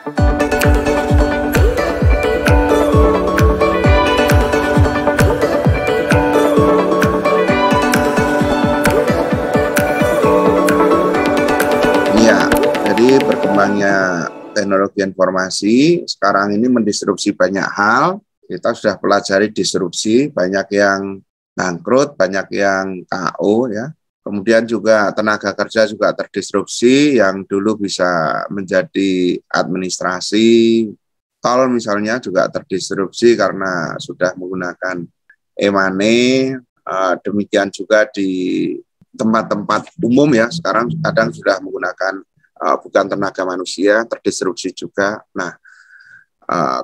Ya, jadi berkembangnya teknologi informasi sekarang ini mendisrupsi banyak hal. Kita sudah pelajari disrupsi, banyak yang bangkrut, banyak yang KO ya. Kemudian juga tenaga kerja juga terdisrupsi, yang dulu bisa menjadi administrasi. Tol misalnya juga terdisrupsi karena sudah menggunakan e-money. Demikian juga di tempat-tempat umum ya, sekarang kadang sudah menggunakan bukan tenaga manusia, terdisrupsi juga. Nah,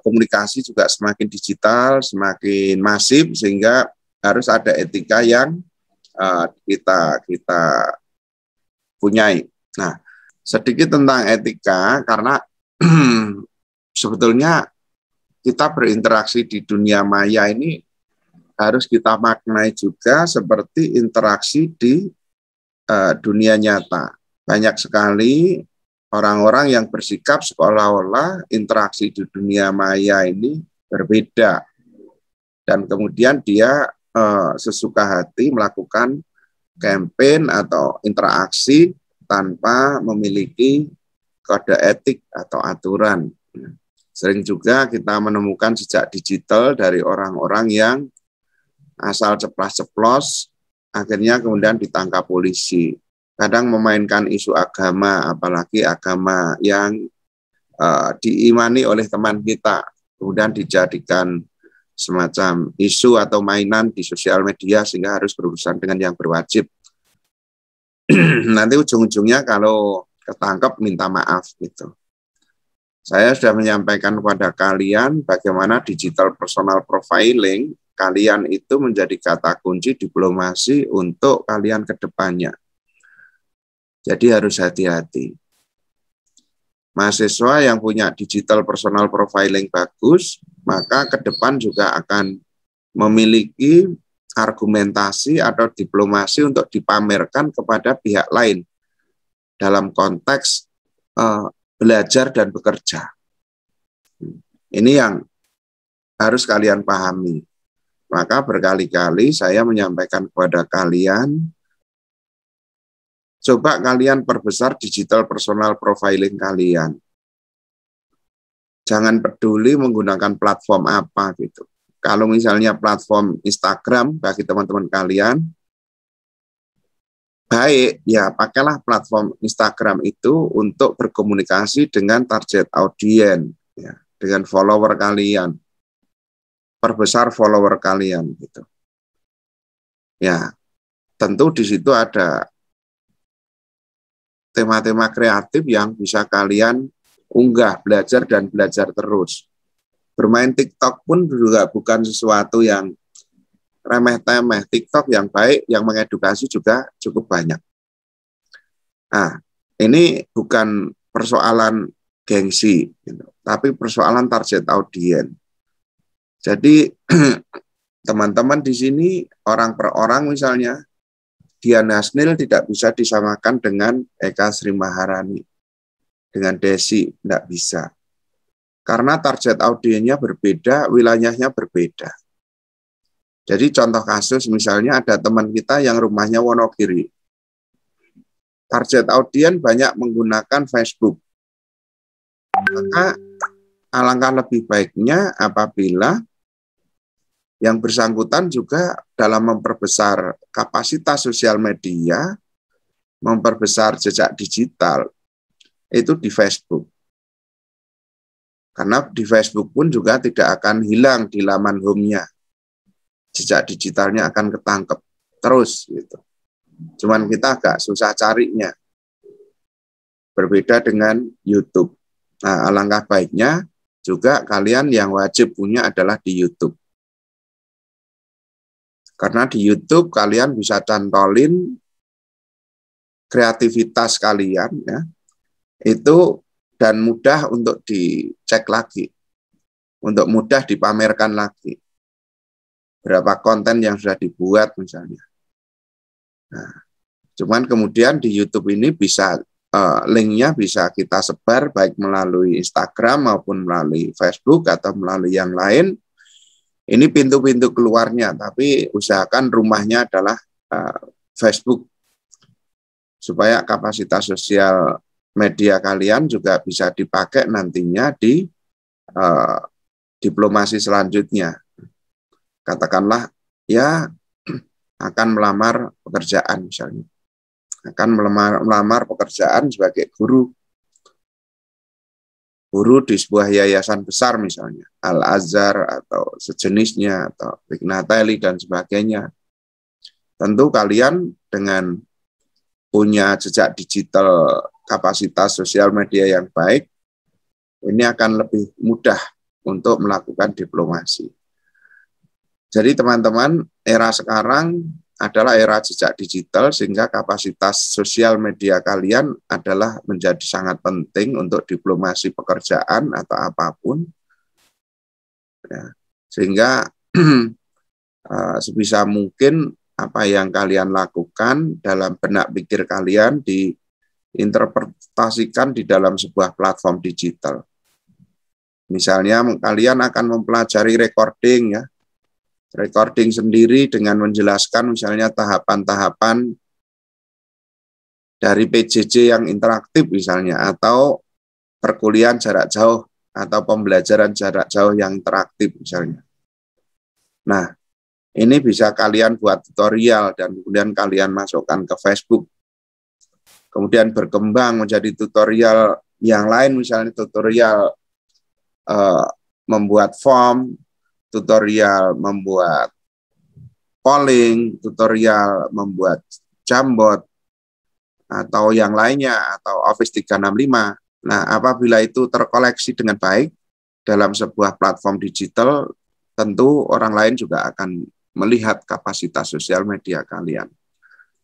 komunikasi juga semakin digital, semakin masif, sehingga harus ada etika yang kita punyai. Nah, sedikit tentang etika, karena sebetulnya kita berinteraksi di dunia maya ini harus kita maknai juga seperti interaksi di dunia nyata. Banyak sekali orang-orang yang bersikap seolah-olah interaksi di dunia maya ini berbeda. Dan kemudian dia sesuka hati melakukan campaign atau interaksi tanpa memiliki kode etik atau aturan. Sering juga kita menemukan jejak digital dari orang-orang yang asal ceplas-ceplos, akhirnya kemudian ditangkap polisi. Kadang memainkan isu agama, apalagi agama yang diimani oleh teman kita, kemudian dijadikan semacam isu atau mainan di sosial media sehingga harus berurusan dengan yang berwajib. Nanti ujung-ujungnya kalau ketangkep minta maaf gitu. Saya sudah menyampaikan kepada kalian bagaimana digital personal profiling kalian itu menjadi kata kunci diplomasi untuk kalian ke depannya. Jadi harus hati-hati. Mahasiswa yang punya digital personal profiling bagus, maka ke depan juga akan memiliki argumentasi atau diplomasi untuk dipamerkan kepada pihak lain dalam konteks belajar dan bekerja. Ini yang harus kalian pahami. Maka berkali-kali saya menyampaikan kepada kalian, coba kalian perbesar digital personal profiling kalian. Jangan peduli menggunakan platform apa gitu. Kalau misalnya platform Instagram bagi teman-teman kalian, baik ya pakailah platform Instagram itu untuk berkomunikasi dengan target audiens, ya, dengan follower kalian. Perbesar follower kalian gitu. Ya, tentu di situ ada tema-tema kreatif yang bisa kalian unggah, belajar dan belajar terus. Bermain TikTok pun juga bukan sesuatu yang remeh-temeh. TikTok yang baik, yang mengedukasi juga cukup banyak. Nah, ini bukan persoalan gengsi, gitu, tapi persoalan target audiens. Jadi teman-teman di sini orang per orang misalnya, Dian Hasnil tidak bisa disamakan dengan Eka Sri Maharani, dengan Desi, tidak bisa. Karena target audiensnya berbeda, wilayahnya berbeda. Jadi contoh kasus misalnya ada teman kita yang rumahnya Wonogiri. Target audiens banyak menggunakan Facebook. Maka alangkah lebih baiknya apabila yang bersangkutan juga dalam memperbesar kapasitas sosial media, memperbesar jejak digital, itu di Facebook. Karena di Facebook pun juga tidak akan hilang di laman home-nya. Jejak digitalnya akan ketangkep terus gitu. Cuman kita agak susah carinya. Berbeda dengan YouTube. Nah, alangkah baiknya juga kalian yang wajib punya adalah di YouTube. Karena di YouTube kalian bisa cantolin kreativitas kalian ya. Itu dan mudah untuk dicek lagi. Untuk mudah dipamerkan lagi. Berapa konten yang sudah dibuat misalnya. Nah, cuman kemudian di YouTube ini bisa linknya bisa kita sebar baik melalui Instagram maupun melalui Facebook atau melalui yang lain. Ini pintu-pintu keluarnya, tapi usahakan rumahnya adalah Facebook, supaya kapasitas sosial media kalian juga bisa dipakai nantinya di diplomasi selanjutnya. Katakanlah ya akan melamar pekerjaan misalnya, akan melamar pekerjaan sebagai guru di sebuah yayasan besar misalnya, Al-Azhar atau sejenisnya, atau Ignateli dan sebagainya. Tentu kalian dengan punya jejak digital kapasitas sosial media yang baik, ini akan lebih mudah untuk melakukan diplomasi. Jadi teman-teman, era sekarang adalah era jejak digital, sehingga kapasitas sosial media kalian adalah menjadi sangat penting untuk diplomasi pekerjaan atau apapun. Ya, sehingga sebisa mungkin apa yang kalian lakukan dalam benak pikir kalian diinterpretasikan di dalam sebuah platform digital. Misalnya kalian akan mempelajari recording ya, recording sendiri dengan menjelaskan misalnya tahapan-tahapan dari PJJ yang interaktif misalnya, atau perkuliahan jarak jauh atau pembelajaran jarak jauh yang interaktif misalnya. Nah, ini bisa kalian buat tutorial dan kemudian kalian masukkan ke Facebook. Kemudian berkembang menjadi tutorial yang lain, misalnya tutorial membuat form, tutorial membuat polling, tutorial membuat Jamboard, atau yang lainnya, atau Office 365. Nah, apabila itu terkoleksi dengan baik dalam sebuah platform digital, tentu orang lain juga akan melihat kapasitas sosial media kalian.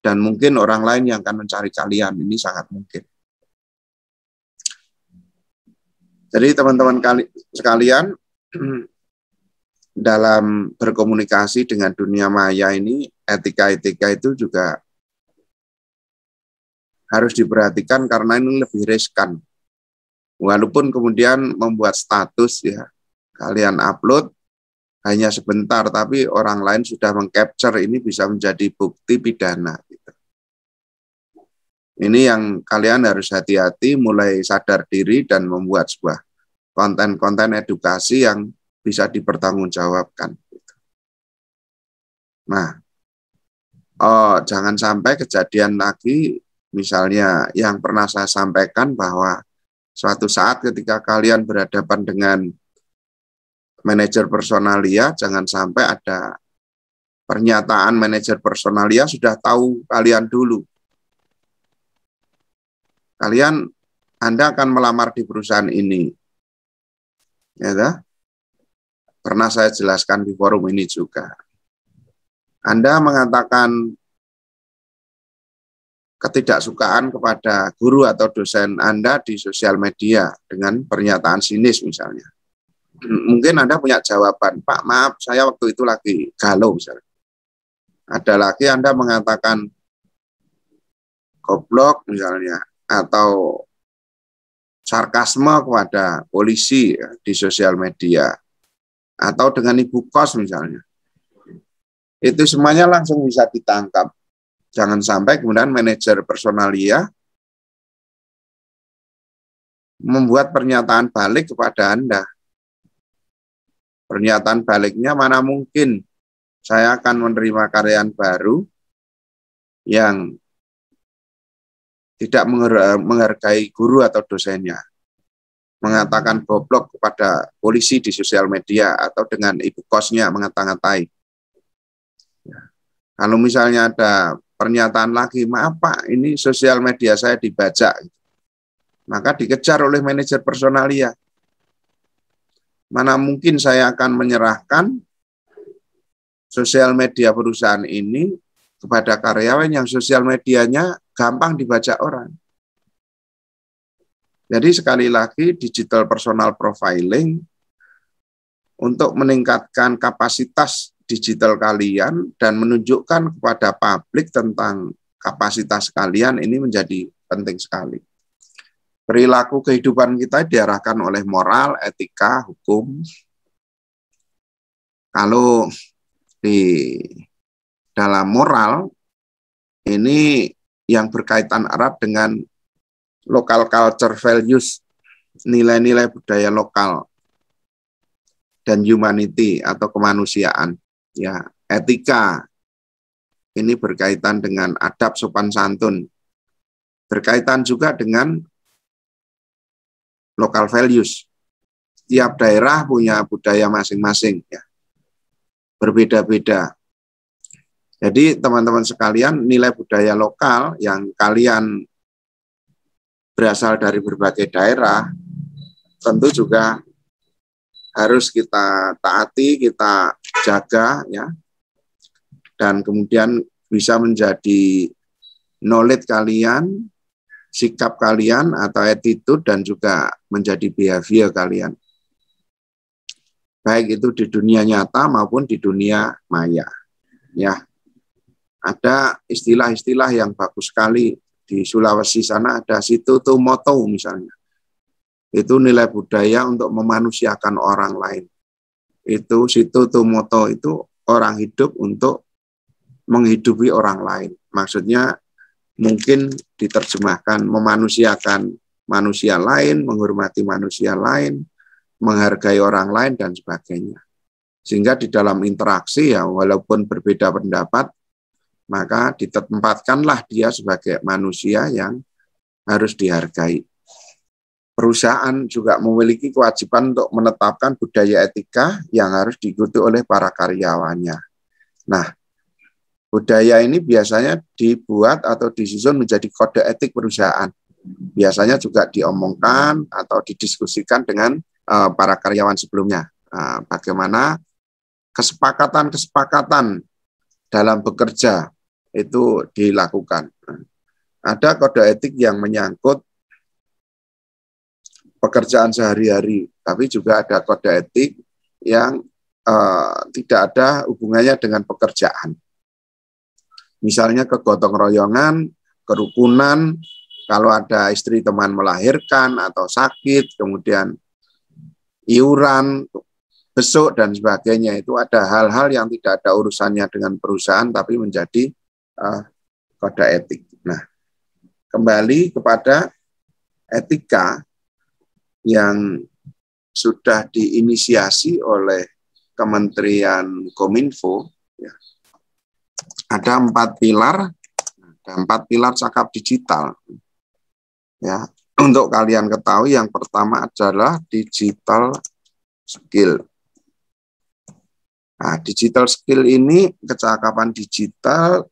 Dan mungkin orang lain yang akan mencari kalian, ini sangat mungkin. Jadi teman-teman sekalian, dalam berkomunikasi dengan dunia maya ini, etika-etika itu juga harus diperhatikan karena ini lebih riskan. Walaupun kemudian membuat status ya, kalian upload hanya sebentar, tapi orang lain sudah mengcapture, ini bisa menjadi bukti pidana. Gitu. Ini yang kalian harus hati-hati, mulai sadar diri dan membuat sebuah konten-konten edukasi yang bisa dipertanggungjawabkan. Nah, jangan sampai kejadian lagi, misalnya yang pernah saya sampaikan bahwa suatu saat ketika kalian berhadapan dengan manajer personalia, jangan sampai ada pernyataan manajer personalia sudah tahu kalian dulu. Anda akan melamar di perusahaan ini. Ya, pernah saya jelaskan di forum ini juga. Anda mengatakan ketidaksukaan kepada guru atau dosen Anda di sosial media dengan pernyataan sinis misalnya. Mungkin Anda punya jawaban, Pak, maaf, saya waktu itu lagi galau misalnya. Ada lagi Anda mengatakan goblok misalnya, atau sarkasme kepada polisi ya, di sosial media, atau dengan ibu kos misalnya. Itu semuanya langsung bisa ditangkap. Jangan sampai kemudian manajer personalia membuat pernyataan balik kepada Anda. Pernyataan baliknya, mana mungkin saya akan menerima karyawan baru yang tidak menghargai guru atau dosennya, mengatakan goblok kepada polisi di sosial media, atau dengan ibu kosnya mengata-ngatai. Ya. Kalau misalnya ada pernyataan lagi, maaf Pak, ini sosial media saya dibajak, maka dikejar oleh manajer personalia. Mana mungkin saya akan menyerahkan sosial media perusahaan ini kepada karyawan yang sosial medianya gampang dibaca orang. Jadi sekali lagi, digital personal profiling untuk meningkatkan kapasitas digital kalian dan menunjukkan kepada publik tentang kapasitas kalian, ini menjadi penting sekali. Perilaku kehidupan kita diarahkan oleh moral, etika, hukum. Kalau di dalam moral, ini yang berkaitan erat dengan local culture values, nilai-nilai budaya lokal, dan humanity atau kemanusiaan. Ya, etika ini berkaitan dengan adab sopan santun, berkaitan juga dengan local values. Tiap daerah punya budaya masing-masing, ya, berbeda-beda. Jadi teman-teman sekalian, nilai budaya lokal yang kalian berasal dari berbagai daerah, tentu juga harus kita taati, kita jaga, ya, dan kemudian bisa menjadi knowledge kalian, sikap kalian atau attitude, dan juga menjadi behavior kalian. Baik itu di dunia nyata maupun di dunia maya. Ya, ada istilah-istilah yang bagus sekali di Sulawesi sana, ada situ tumoto misalnya. Itu nilai budaya untuk memanusiakan orang lain. Itu situ tumoto itu orang hidup untuk menghidupi orang lain. Maksudnya mungkin diterjemahkan memanusiakan manusia lain, menghormati manusia lain, menghargai orang lain, dan sebagainya. Sehingga di dalam interaksi, ya, walaupun berbeda pendapat, maka ditempatkanlah dia sebagai manusia yang harus dihargai. Perusahaan juga memiliki kewajiban untuk menetapkan budaya etika yang harus diikuti oleh para karyawannya. Nah, budaya ini biasanya dibuat atau disusun menjadi kode etik perusahaan. Biasanya juga diomongkan atau didiskusikan dengan para karyawan sebelumnya. Bagaimana kesepakatan-kesepakatan dalam bekerja itu dilakukan. Ada kode etik yang menyangkut pekerjaan sehari-hari, tapi juga ada kode etik yang tidak ada hubungannya dengan pekerjaan. Misalnya kegotong royongan, kerukunan, kalau ada istri teman melahirkan atau sakit, kemudian iuran, besuk, dan sebagainya. Itu ada hal-hal yang tidak ada urusannya dengan perusahaan, tapi menjadi kode etik. Nah, kembali kepada etika yang sudah diinisiasi oleh Kementerian Kominfo, ya. Ada 4 pilar, cakap digital. Ya, untuk kalian ketahui, yang pertama adalah digital skill. Nah, digital skill ini, kecakapan digital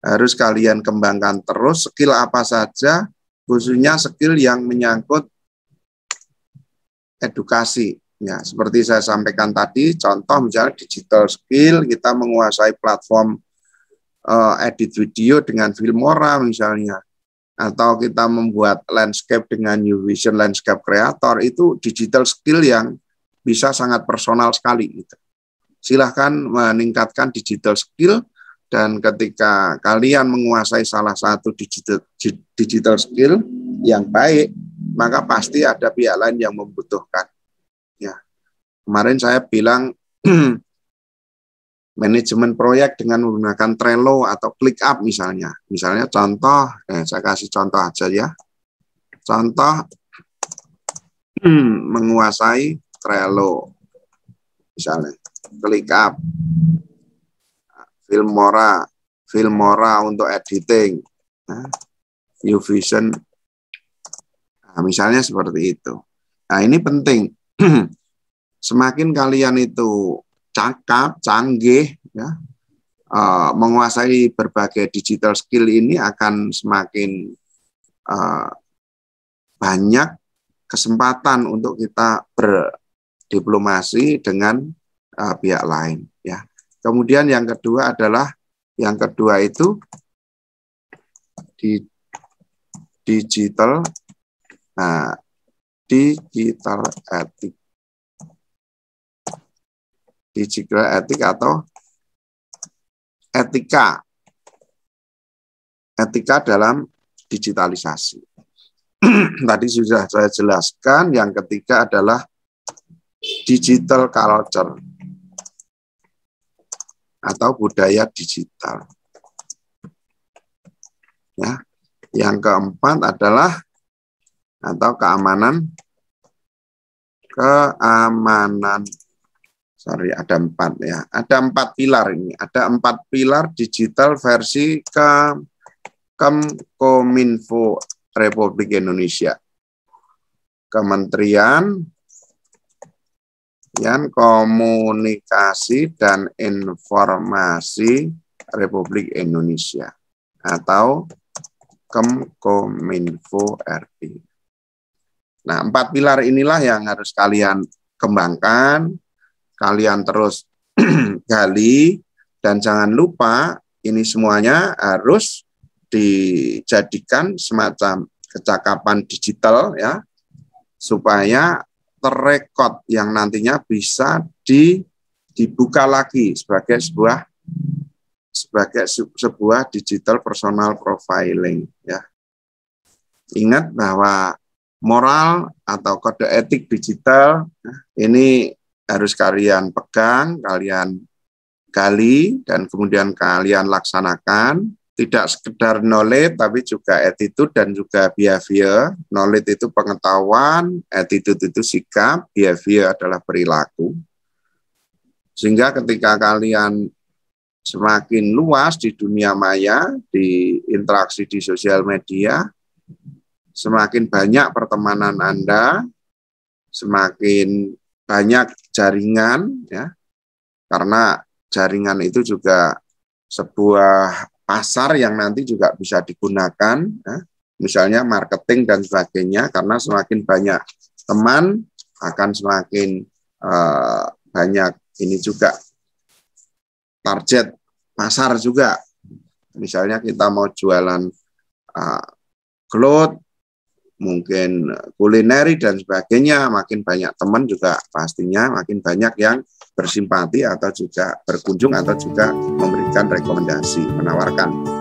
harus kalian kembangkan terus. Skill apa saja, khususnya skill yang menyangkut edukasi. Ya, seperti saya sampaikan tadi, contoh misalnya digital skill, kita menguasai platform edit video dengan Filmora misalnya, atau kita membuat landscape dengan YouVision Landscape Creator, itu digital skill yang bisa sangat personal sekali. Gitu. Silahkan meningkatkan digital skill, dan ketika kalian menguasai salah satu digital skill yang baik, maka pasti ada pihak lain yang membutuhkan. Ya, kemarin saya bilang manajemen proyek dengan menggunakan Trello atau ClickUp misalnya. Misalnya contoh, saya kasih contoh aja ya. Contoh menguasai Trello, misalnya ClickUp, Filmora untuk editing, YouVision, misalnya seperti itu. Nah, ini penting. Semakin kalian itu cakap, canggih, ya, menguasai berbagai digital skill ini, akan semakin banyak kesempatan untuk kita berdiplomasi dengan pihak lain. Ya. Kemudian yang kedua itu di digital etik. Digital etik atau etika dalam digitalisasi. tadi sudah saya jelaskan. Yang ketiga adalah digital culture atau budaya digital. Ya. Yang keempat adalah atau keamanan. Sorry, ada 4 ya. Ada 4 pilar ini. Ada 4 pilar digital versi Kominfo Republik Indonesia. Kementerian Komunikasi dan Informasi Republik Indonesia atau Kominfo RI. Nah, 4 pilar inilah yang harus kalian kembangkan, kalian terus gali, dan jangan lupa ini semuanya harus dijadikan semacam kecakapan digital ya, supaya terrekod yang nantinya bisa dibuka lagi sebagai sebuah digital personal profiling ya. Ingat bahwa moral atau kode etik digital ini harus kalian pegang, kalian gali, dan kemudian kalian laksanakan. Tidak sekedar knowledge, tapi juga attitude dan juga behavior. Knowledge itu pengetahuan, attitude itu sikap, behavior adalah perilaku. Sehingga ketika kalian semakin luas di dunia maya, di interaksi di sosial media, semakin banyak pertemanan Anda, semakin banyak jaringan, ya, karena jaringan itu juga sebuah pasar yang nanti juga bisa digunakan, ya, misalnya marketing dan sebagainya, karena semakin banyak teman akan semakin banyak ini juga target pasar juga. Misalnya kita mau jualan cloth, mungkin kulineri dan sebagainya, makin banyak teman juga pastinya makin banyak yang bersimpati atau juga berkunjung atau juga memberikan rekomendasi, menawarkan